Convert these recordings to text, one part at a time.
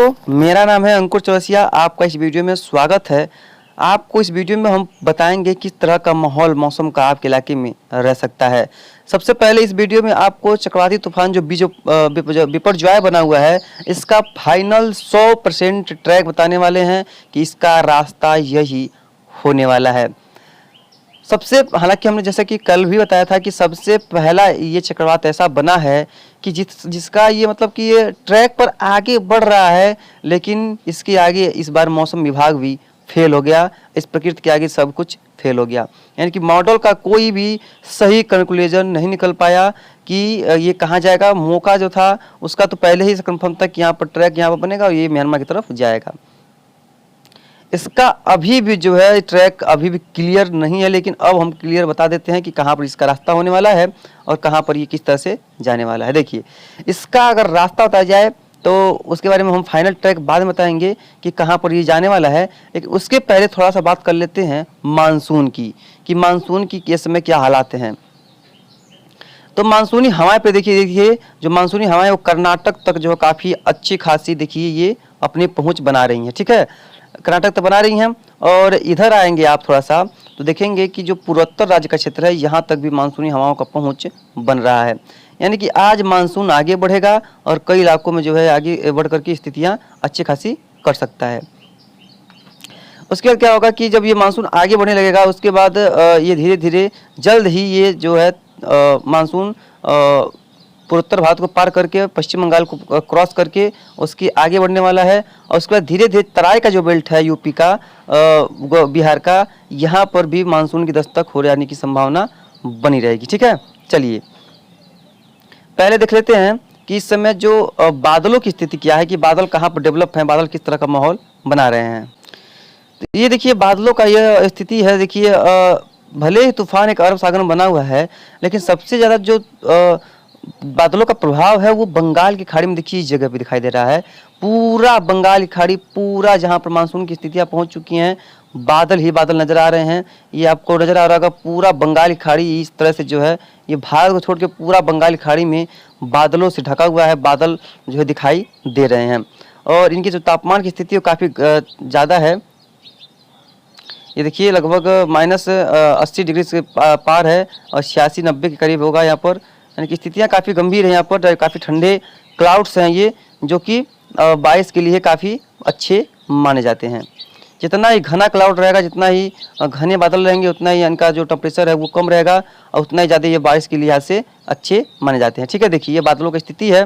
दोस्तों, मेरा नाम है अंकुर चौरसिया। आपका इस वीडियो में स्वागत है। आपको इस वीडियो में हम बताएंगे किस तरह का माहौल मौसम का आपके इलाके में रह सकता है। सबसे पहले इस वीडियो में आपको चक्रवाती तूफान जो बिपरजॉय बना हुआ है, इसका फाइनल 100% ट्रैक बताने वाले हैं कि इसका रास्ता यही होने वाला है। सबसे हालांकि हमने जैसा कि कल भी बताया था कि सबसे पहला ये चक्रवात ऐसा बना है कि जिसका ये मतलब कि ये ट्रैक पर आगे बढ़ रहा है, लेकिन इसके आगे इस बार मौसम विभाग भी फेल हो गया। इस प्रकृति के आगे सब कुछ फेल हो गया, यानी कि मॉडल का कोई भी सही कंक्लूजन नहीं निकल पाया कि ये कहाँ जाएगा। मौका जो था उसका तो पहले ही कंफर्म था कि यहाँ पर ट्रैक यहाँ पर बनेगा और ये म्यांमार की तरफ जाएगा। इसका अभी भी जो है ट्रैक अभी भी क्लियर नहीं है, लेकिन अब हम क्लियर बता देते हैं कि कहाँ पर इसका रास्ता होने वाला है और कहाँ पर ये किस तरह से जाने वाला है। देखिए, इसका अगर रास्ता बताया जाए तो उसके बारे में हम फाइनल ट्रैक बाद में बताएंगे कि कहाँ पर ये जाने वाला है। लेकिन उसके पहले थोड़ा सा बात कर लेते हैं मानसून की, कि मानसून की इस समय क्या हालात हैं। तो मानसूनी हवाएं पे देखिए जो मानसूनी हवाएं वो कर्नाटक तक जो काफ़ी अच्छी खासी देखिए ये अपनी पहुंच बना रही हैं। ठीक है, कर्नाटक तक बना रही हैं और इधर आएंगे आप थोड़ा सा तो देखेंगे कि जो पूर्वोत्तर राज्य का क्षेत्र है यहाँ तक भी मानसूनी हवाओं का पहुंच बन रहा है। यानी कि आज मानसून आगे बढ़ेगा और कई इलाकों में जो है आगे बढ़ करके स्थितियाँ अच्छी खासी कर सकता है। उसके बाद क्या होगा कि जब ये मानसून आगे बढ़ने लगेगा उसके बाद ये धीरे धीरे जल्द ही ये जो है मानसून पूर्वोत्तर भारत को पार करके पश्चिम बंगाल को क्रॉस करके उसकी आगे बढ़ने वाला है। और उसके बाद धीरे धीरे तराई का जो बेल्ट है यूपी का बिहार का, यहाँ पर भी मानसून की दस्तक हो जाने की संभावना बनी रहेगी। ठीक है, चलिए पहले देख लेते हैं कि इस समय जो बादलों की स्थिति क्या है, कि बादल कहाँ पर डेवलप हैं, बादल किस तरह का माहौल बना रहे हैं। तो ये देखिए बादलों का यह स्थिति है। देखिए भले ही तूफान एक अरब सागर में बना हुआ है, लेकिन सबसे ज़्यादा जो बादलों का प्रभाव है वो बंगाल की खाड़ी में देखिए इस जगह पे दिखाई दे रहा है। पूरा बंगाल की खाड़ी, पूरा जहाँ पर मानसून की स्थितियाँ पहुँच चुकी हैं, बादल ही बादल नजर आ रहे हैं। ये आपको नजर आ रहा होगा, पूरा बंगाल की खाड़ी इस तरह से जो है ये भारत को छोड़ के पूरा बंगाल की खाड़ी में बादलों से ढका हुआ है। बादल जो है दिखाई दे रहे हैं और इनकी जो तापमान की स्थिति है काफ़ी ज़्यादा है। ये देखिए लगभग -80 डिग्री से पार है और 86-90 के करीब होगा यहाँ पर। यानी कि स्थितियाँ काफ़ी गंभीर हैं यहाँ पर। काफ़ी ठंडे क्लाउड्स हैं ये, जो कि बारिश के लिए काफ़ी अच्छे माने जाते हैं। जितना ही घना क्लाउड रहेगा, जितना ही घने बादल रहेंगे, उतना ही इनका जो टेम्परेचर है वो कम रहेगा और उतना ही ज़्यादा ये बारिश के लिहाज से अच्छे माने जाते हैं। ठीक है, देखिए ये बादलों की स्थिति है।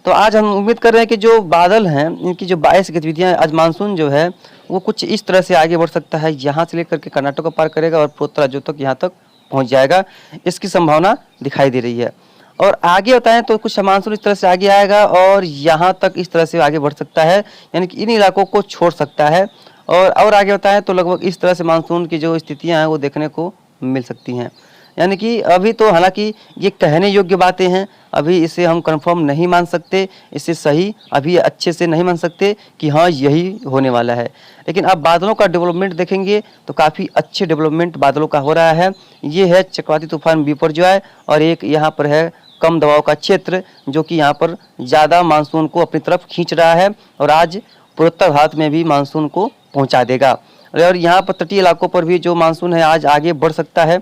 तो आज हम उम्मीद कर रहे हैं कि जो बादल हैं इनकी जो बारिश गतिविधियाँ, आज मानसून जो है वो कुछ इस तरह से आगे बढ़ सकता है। यहाँ से लेकर के कर्नाटक को पार करेगा और पूर्वोत्तर राज्यों तक यहाँ तक पहुँच जाएगा, इसकी संभावना दिखाई दे रही है। और आगे बताएं तो कुछ मानसून इस तरह से आगे आएगा और यहाँ तक इस तरह से आगे बढ़ सकता है, यानी कि इन इलाकों को छोड़ सकता है। और आगे बताएं तो लगभग इस तरह से मानसून की जो स्थितियाँ हैं वो देखने को मिल सकती हैं। यानी कि अभी तो हालांकि ये कहने योग्य बातें हैं, अभी इसे हम कंफर्म नहीं मान सकते, इसे सही अभी अच्छे से नहीं मान सकते कि हाँ यही होने वाला है। लेकिन अब बादलों का डेवलपमेंट देखेंगे तो काफ़ी अच्छे डेवलपमेंट बादलों का हो रहा है। ये है चक्रवाती तूफान बिपरजॉय और एक यहाँ पर है कम दबाव का क्षेत्र, जो कि यहाँ पर ज़्यादा मानसून को अपनी तरफ खींच रहा है और आज पूर्वोत्तर भारत में भी मानसून को पहुँचा देगा। और यहाँ पर तटीय इलाकों पर भी जो मानसून है आज आगे बढ़ सकता है,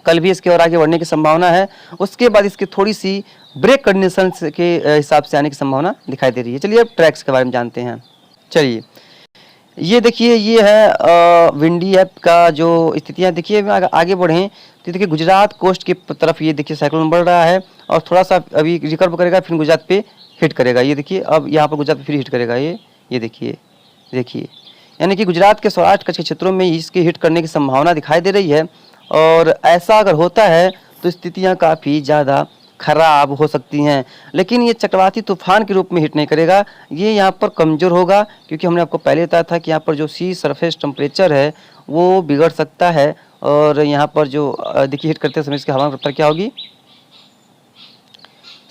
कल भी इसके और आगे बढ़ने की संभावना है। उसके बाद इसकी थोड़ी सी ब्रेक कंडीशन के हिसाब से आने की संभावना दिखाई दे रही है। चलिए अब ट्रैक्स के बारे में जानते हैं। चलिए ये देखिए, ये है विंडी ऐप का जो स्थितियाँ। देखिए आगे बढ़ें तो देखिए गुजरात कोस्ट की तरफ ये देखिए साइक्लोन बढ़ रहा है और थोड़ा सा अभी रिकवर करेगा, फिर गुजरात पे हिट करेगा। ये देखिए अब यहाँ पर गुजरात पे फिर हिट करेगा। ये देखिए यानी कि गुजरात के सौराष्ट्र कच्छ के क्षेत्रों में इसके हिट करने की संभावना दिखाई दे रही है। और ऐसा अगर होता है तो स्थितियां काफ़ी ज़्यादा खराब हो सकती हैं। लेकिन ये चक्रवाती तूफान के रूप में हिट नहीं करेगा, ये यहाँ पर कमज़ोर होगा, क्योंकि हमने आपको पहले बताया था कि यहाँ पर जो सी सरफेस टेम्परेचर है वो बिगड़ सकता है। और यहाँ पर जो देखिए हिट करते समय इसकी हवा की रफ्तार क्या होगी,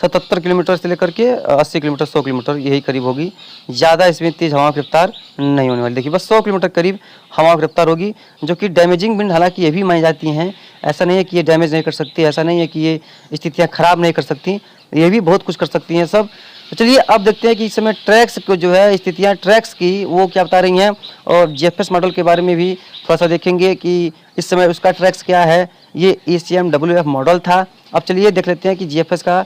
77 किलोमीटर से लेकर के 80 किलोमीटर 100 किलोमीटर यही करीब होगी। ज़्यादा इसमें तेज़ हवा की रफ्तार नहीं होने वाली। देखिए बस 100 किलोमीटर करीब हवा की रफ्तार होगी, जो कि डैमेजिंग विंड हालांकि ये भी मानी जाती हैं। ऐसा नहीं है कि ये डैमेज नहीं कर सकती, ऐसा नहीं है कि ये स्थितियाँ ख़राब नहीं कर सकती, ये भी बहुत कुछ कर सकती हैं सब। तो चलिए अब देखते हैं कि इस समय ट्रैक्स को जो है स्थितियाँ ट्रैक्स की वो क्या बता रही हैं, और जीएफएस मॉडल के बारे में भी थोड़ा सा देखेंगे कि इस समय उसका ट्रैक्स क्या है। ये ECMWF मॉडल था। अब चलिए देख लेते हैं कि जीएफएस का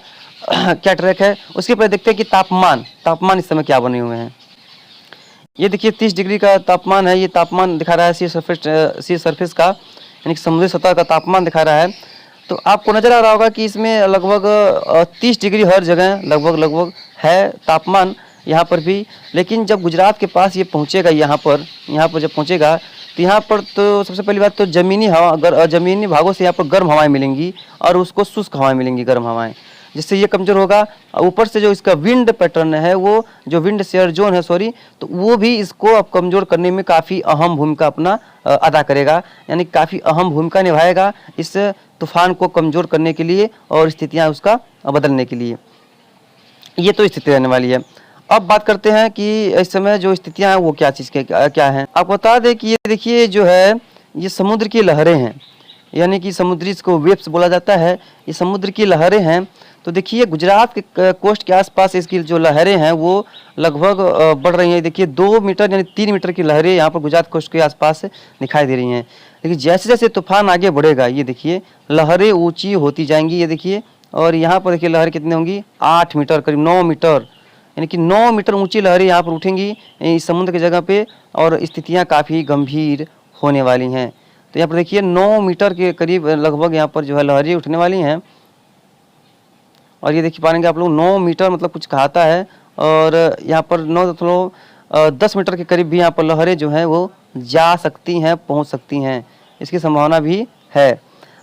क्या ट्रैक है। उसके पहले देखते हैं कि तापमान इस समय क्या बने हुए हैं। ये देखिए 30 डिग्री का तापमान है। ये तापमान दिखा रहा है सी सरफेस का, यानी कि समुद्री सतह का तापमान दिखा रहा है। तो आपको नज़र आ रहा होगा कि इसमें लगभग 30 डिग्री हर जगह लगभग है तापमान यहाँ पर भी। लेकिन जब गुजरात के पास ये पहुँचेगा, यहाँ पर जब पहुँचेगा तो यहाँ पर तो सबसे पहली बात तो ज़मीनी भागों से यहाँ पर गर्म हवाएं मिलेंगी और उसको शुष्क हवाएं मिलेंगी, गर्म हवाएं, जिससे ये कमज़ोर होगा। ऊपर से जो इसका विंड पैटर्न है, वो जो विंड शेयर जोन है तो वो भी इसको अब कमज़ोर करने में काफ़ी अहम भूमिका अपना अदा करेगा, यानी काफ़ी अहम भूमिका निभाएगा इस तूफान को कमज़ोर करने के लिए और स्थितियाँ उसका बदलने के लिए। ये तो स्थिति रहने वाली है। अब बात करते हैं कि इस समय जो स्थितियाँ हैं वो क्या चीज़ के क्या हैं। आपको बता दें कि ये देखिए जो है ये समुद्र की लहरें हैं, यानी कि समुद्री इसको वेव्स बोला जाता है। ये समुद्र की लहरें हैं। तो देखिए गुजरात के कोस्ट के आसपास इसकी जो लहरें हैं वो लगभग बढ़ रही हैं। देखिए 2 मीटर यानी 3 मीटर की लहरें यहाँ पर गुजरात कोस्ट के आसपास दिखाई दे रही हैं। लेकिन जैसे जैसे तूफान आगे बढ़ेगा, ये देखिए लहरें ऊंची होती जाएंगी, ये देखिए। और यहाँ पर देखिए लहरें कितनी होंगी, 8 मीटर, करीब 9 मीटर, यानी कि 9 मीटर ऊंची लहरें यहाँ पर उठेंगी इस समुद्र की जगह पे, और स्थितियाँ काफ़ी गंभीर होने वाली हैं। तो यहाँ पर देखिए 9 मीटर के करीब लगभग यहाँ पर जो है लहरें उठने वाली हैं। और ये देखिए पाएंगे आप लोग 9 मीटर मतलब कुछ कहता है, और यहाँ पर 10 मीटर के करीब भी यहाँ पर लहरें जो हैं वो जा सकती हैं, पहुँच सकती हैं, इसकी संभावना भी है।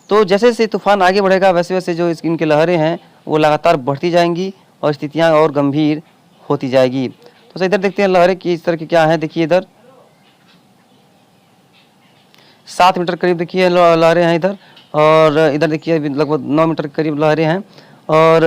तो जैसे जैसे तूफान आगे बढ़ेगा वैसे वैसे जो इनकी लहरें हैं वो लगातार बढ़ती जाएंगी और स्थितियाँ और गंभीर होती जाएगी। तो इधर देखते हैं लहरें की इस तरह की क्या है। देखिए इधर 7 मीटर करीब देखिए लहरें हैं इधर, और इधर देखिए लगभग 9 मीटर के करीब लहरें हैं, और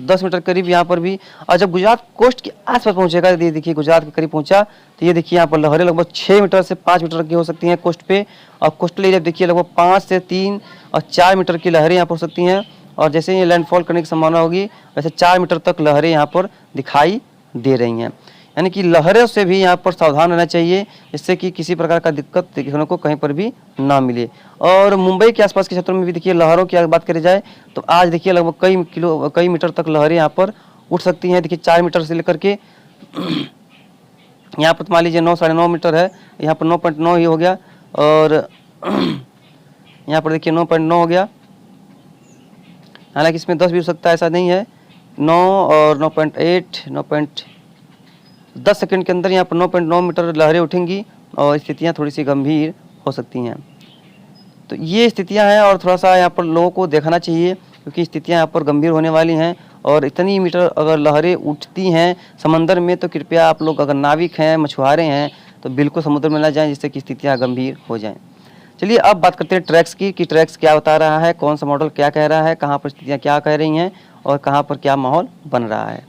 10 मीटर करीब यहाँ पर भी। और जब गुजरात कोस्ट के आसपास पहुँचेगा, ये देखिए गुजरात के करीब पहुँचा तो ये देखिए यहाँ पर लहरें लगभग 6 मीटर से 5 मीटर की हो सकती हैं कोस्ट पे, और कोस्टल एरिया देखिए लगभग 5 से 3 और 4 मीटर की लहरें यहाँ पर हो सकती हैं। और जैसे ये लैंडफॉल करने की संभावना होगी वैसे 4 मीटर तक लहरें यहाँ पर दिखाई दे रही हैं। यानी कि लहरों से भी यहाँ पर सावधान रहना चाहिए, जिससे कि किसी प्रकार का दिक्कत देखने को कहीं पर भी ना मिले। और मुंबई के आसपास के क्षेत्रों में भी देखिए लहरों की बात करी जाए तो आज देखिए लगभग कई मीटर तक लहरें यहाँ पर उठ सकती हैं। देखिए 4 मीटर से लेकर के यहाँ पर मान लीजिए 9 साढ़े 9 मीटर है, यहाँ पर 9.9 ही हो गया, और यहाँ पर देखिए 9.9 हो गया। हालांकि इसमें 10 भी हो सकता है, ऐसा नहीं है। 9 और 9.8 10 सेकंड के अंदर यहाँ पर 9.9 मीटर लहरें उठेंगी और स्थितियाँ थोड़ी सी गंभीर हो सकती हैं। तो ये स्थितियाँ हैं, और थोड़ा सा यहाँ पर लोगों को देखना चाहिए क्योंकि स्थितियाँ यहाँ पर गंभीर होने वाली हैं। और इतनी मीटर अगर लहरें उठती हैं समंदर में तो कृपया आप लोग अगर नाविक हैं, मछुआरे हैं, तो बिल्कुल समुद्र में ना जाएं, जिससे कि स्थितियाँ गंभीर हो जाएँ। चलिए अब बात करते हैं ट्रैक्स की, कि ट्रैक्स क्या बता रहा है, कौन सा मॉडल क्या कह रहा है, कहाँ पर स्थितियाँ क्या कह रही हैं और कहाँ पर क्या माहौल बन रहा है,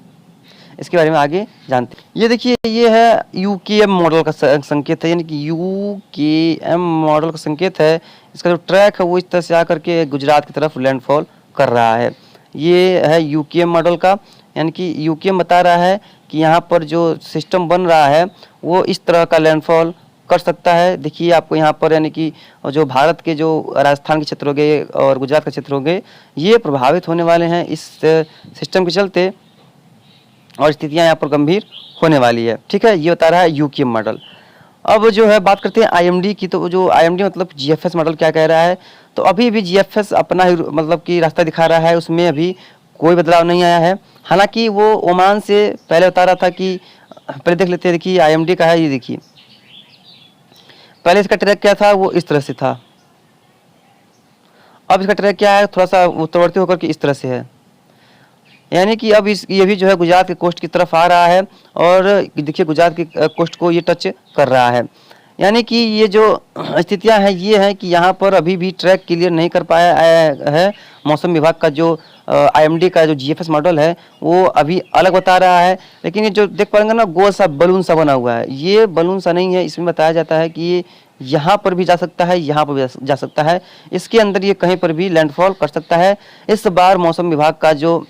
इसके बारे में आगे जानते हैं। ये देखिए ये है UKM मॉडल का संकेत है, यानी कि UKM मॉडल का संकेत है। इसका जो ट्रैक है वो इस तरह से आकर के गुजरात की तरफ लैंडफॉल कर रहा है। ये है UKM मॉडल का, यानी कि UKM बता रहा है कि यहाँ पर जो सिस्टम बन रहा है वो इस तरह का लैंडफॉल कर सकता है। देखिए आपको यहाँ पर यानी कि जो भारत के जो राजस्थान के क्षेत्र हो गए और गुजरात के क्षेत्र हो गए, ये प्रभावित होने वाले हैं इस सिस्टम के चलते, और स्थितियाँ यहाँ पर गंभीर होने वाली है। ठीक है, ये बता रहा है UKM मॉडल। अब जो है बात करते हैं IMD की, तो जो IMD मतलब GFS मॉडल क्या कह रहा है, तो अभी भी GFS अपना ही मतलब कि रास्ता दिखा रहा है, उसमें अभी कोई बदलाव नहीं आया है। हालांकि वो ओमान से पहले बता रहा था कि पहले देख लेते हैं। देखिए IMD का है, ये देखिए पहले इसका ट्रैक क्या था, वो इस तरह से था। अब इसका ट्रैक क्या है, थोड़ा सा उत्तरवर्ती होकर के इस तरह से है, यानी कि अब ये भी जो है गुजरात के कोस्ट की तरफ आ रहा है, और देखिए गुजरात की कोस्ट को ये टच कर रहा है। यानी कि ये जो स्थितियां हैं ये हैं कि यहाँ पर अभी भी ट्रैक क्लियर नहीं कर पाया है। मौसम विभाग का जो IMD का जो GFS मॉडल है वो अभी अलग बता रहा है, लेकिन ये जो देख पाएंगे ना गोल सा बलून सा बना हुआ है, ये बलून सा नहीं है। इसमें बताया जाता है कि ये यहाँ पर भी जा सकता है, यहाँ पर भी जा सकता है, इसके अंदर ये कहीं पर भी लैंडफॉल कर सकता है। इस बार मौसम विभाग का जो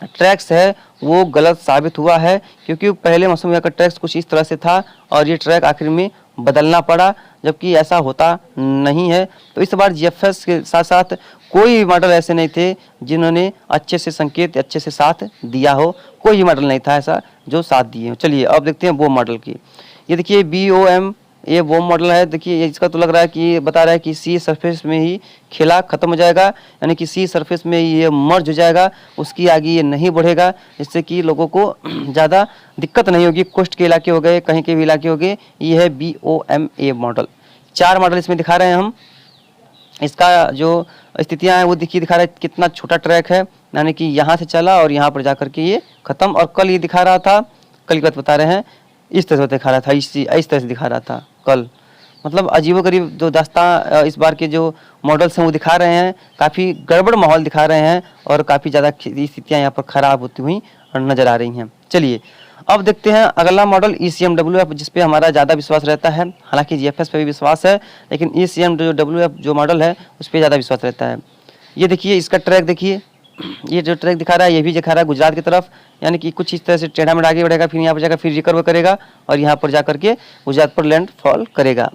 ट्रैक्स है वो गलत साबित हुआ है, क्योंकि पहले मौसम विभाग का ट्रैक्स कुछ इस तरह से था और ये ट्रैक आखिर में बदलना पड़ा, जबकि ऐसा होता नहीं है। तो इस बार जीएफएस के साथ साथ कोई मॉडल ऐसे नहीं थे जिन्होंने अच्छे से संकेत अच्छे से साथ दिया हो, कोई मॉडल नहीं था ऐसा जो साथ दिए हो। चलिए अब देखते हैं वो मॉडल की। ये देखिए BOM, ये वो मॉडल है। देखिए इसका तो लग रहा है कि बता रहा है कि सी सरफेस में ही खेला खत्म हो जाएगा, यानी कि सी सरफेस में ये मर्ज हो जाएगा, उसकी आगे ये नहीं बढ़ेगा, जिससे कि लोगों को ज़्यादा दिक्कत नहीं होगी। कोस्ट के इलाके हो गए, कहीं के भी इलाके हो गए। ये है BOMA मॉडल। 4 मॉडल इसमें दिखा रहे हैं हम। इसका जो स्थितियाँ हैं वो दिखा रहा है कितना छोटा ट्रैक है, यानी कि यहाँ से चला और यहाँ पर जा करके ये खत्म। और कल ये दिखा रहा था, कल की बात बता रहे हैं, इस तरह से दिखा रहा था, इस तरह से दिखा रहा था कल। मतलब अजीबोगरीब जो दास्तां इस बार के जो मॉडल्स हैं वो दिखा रहे हैं, काफ़ी गड़बड़ माहौल दिखा रहे हैं और काफ़ी ज़्यादा स्थितियाँ यहाँ पर ख़राब होती हुई नज़र आ रही हैं। चलिए अब देखते हैं अगला मॉडल ECMWF, जिस पे हमारा ज़्यादा विश्वास रहता है। हालांकि GFS पे भी विश्वास है, लेकिन ECMWF जो मॉडल है उस पर ज़्यादा विश्वास रहता है। ये देखिए इसका ट्रैक देखिए, ये जो ट्रैक दिखा रहा है ये भी दिखा रहा है गुजरात की तरफ, यानी कि कुछ इस तरह से टेढ़ा मेढ़ा आगे बढ़ेगा, फिर यहाँ पर जाकर फिर रिकवर करेगा और यहाँ पर जाकर के गुजरात पर लैंड फॉल करेगा।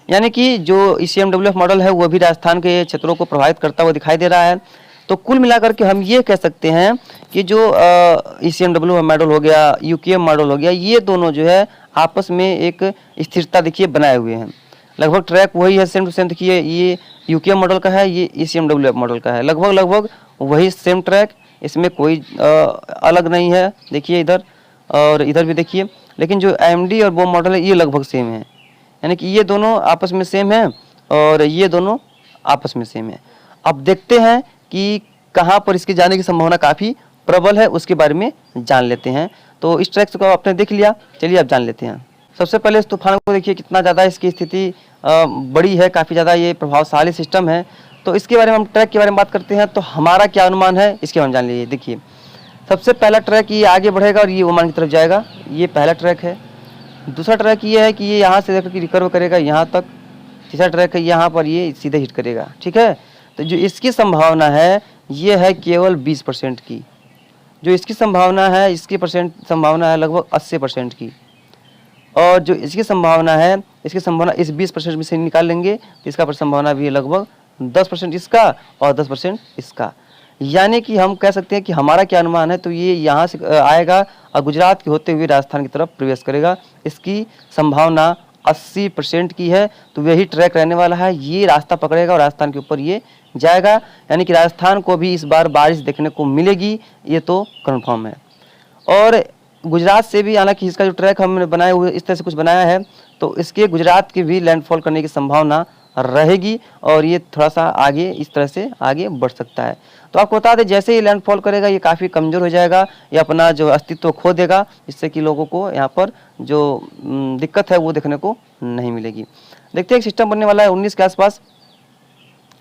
यानी कि जो ECMWF मॉडल है वो भी राजस्थान के क्षेत्रों को प्रभावित करता हुआ दिखाई दे रहा है। तो कुल मिलाकर के हम ये कह सकते हैं कि जो ECMWF मॉडल हो गया, UKM मॉडल हो गया, ये दोनों जो है आपस में एक स्थिरता देखिए बनाए हुए हैं। लगभग ट्रैक वही है, सेम टू सेम। देखिए ये UKM मॉडल का है, ये ECMWF मॉडल का है, लगभग वही सेम ट्रैक, इसमें कोई अलग नहीं है। देखिए इधर और इधर भी देखिए, लेकिन जो AMD और वो मॉडल है ये लगभग सेम है, यानी कि ये दोनों आपस में सेम है और ये दोनों आपस में सेम है। अब देखते हैं कि कहाँ पर इसके जाने की संभावना काफ़ी प्रबल है, उसके बारे में जान लेते हैं। तो इस ट्रैक को आपने देख लिया, चलिए अब जान लेते हैं। सबसे पहले इस तूफान को देखिए कितना ज़्यादा इसकी स्थिति बड़ी है, काफ़ी ज़्यादा ये प्रभावशाली सिस्टम है। तो इसके बारे में हम ट्रैक के बारे में बात करते हैं, तो हमारा क्या अनुमान है इसके बारे में जान लीजिए। देखिए सबसे पहला ट्रैक ये आगे बढ़ेगा और ये ओमान की तरफ जाएगा, ये पहला ट्रैक है। दूसरा ट्रैक ये है कि ये यहाँ से लेकर के रिकवर करेगा यहाँ तक। तीसरा ट्रैक है यहाँ पर ये सीधे हिट करेगा, ठीक है। तो जो इसकी संभावना है ये है केवल 20% की, जो इसकी संभावना है, इसकी संभावना है लगभग 80% की। और जो इसकी संभावना है, इसकी संभावना इस 20% में से निकाल लेंगे तो इसका संभावना भी है लगभग 10% इसका और 10% इसका। यानी कि हम कह सकते हैं कि हमारा क्या अनुमान है, तो ये यहाँ से आएगा और गुजरात के होते हुए राजस्थान की तरफ प्रवेश करेगा। इसकी संभावना 80% की है, तो वही ट्रैक रहने वाला है। ये रास्ता पकड़ेगा और राजस्थान के ऊपर ये जाएगा, यानी कि राजस्थान को भी इस बार बारिश देखने को मिलेगी, ये तो कन्फर्म है। और गुजरात से भी, हालांकि इसका जो ट्रैक हमने बनाए हुए इस तरह से कुछ बनाया है, तो इसके गुजरात की भी लैंडफॉल करने की संभावना रहेगी और ये थोड़ा सा आगे इस तरह से आगे बढ़ सकता है। तो आपको बता दें जैसे ही लैंडफॉल करेगा ये काफ़ी कमज़ोर हो जाएगा, ये अपना जो अस्तित्व खो देगा, जिससे कि लोगों को यहाँ पर जो दिक्कत है वो देखने को नहीं मिलेगी। देखते हैं एक सिस्टम बनने वाला है 19 के आसपास।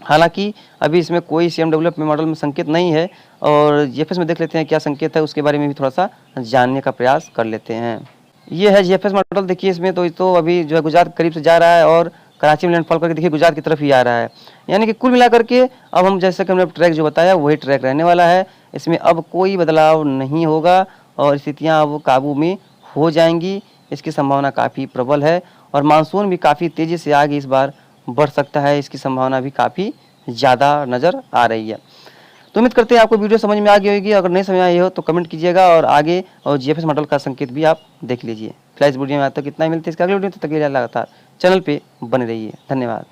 हालांकि अभी इसमें कोई ECMWF मॉडल में संकेत नहीं है और GFS में देख लेते हैं क्या संकेत है, उसके बारे में भी थोड़ा सा जानने का प्रयास कर लेते हैं। ये है GFS मॉडल। देखिए इसमें तो अभी जो है गुजरात करीब से जा रहा है और कराची में लैंडफॉल करके देखिए गुजरात की तरफ ही आ रहा है। यानी कि कुल मिलाकर के अब हम जैसे कि हमने ट्रैक जो बताया वही ट्रैक रहने वाला है, इसमें अब कोई बदलाव नहीं होगा और स्थितियाँ अब काबू में हो जाएंगी। इसकी संभावना काफ़ी प्रबल है और मानसून भी काफ़ी तेज़ी से आगे इस बार बढ़ सकता है, इसकी संभावना भी काफ़ी ज़्यादा नज़र आ रही है। तो उम्मीद करते हैं आपको वीडियो समझ में आ गई होगी। अगर नहीं समझ आई हो तो कमेंट कीजिएगा और आगे और GFS मॉडल का संकेत भी आप देख लीजिए। फिलहाल इस वीडियो में आज तक इतना ही, मिलते हैं इसका अगले वीडियो, तब तक के लिए लगातार चैनल पे बने रहिए। धन्यवाद।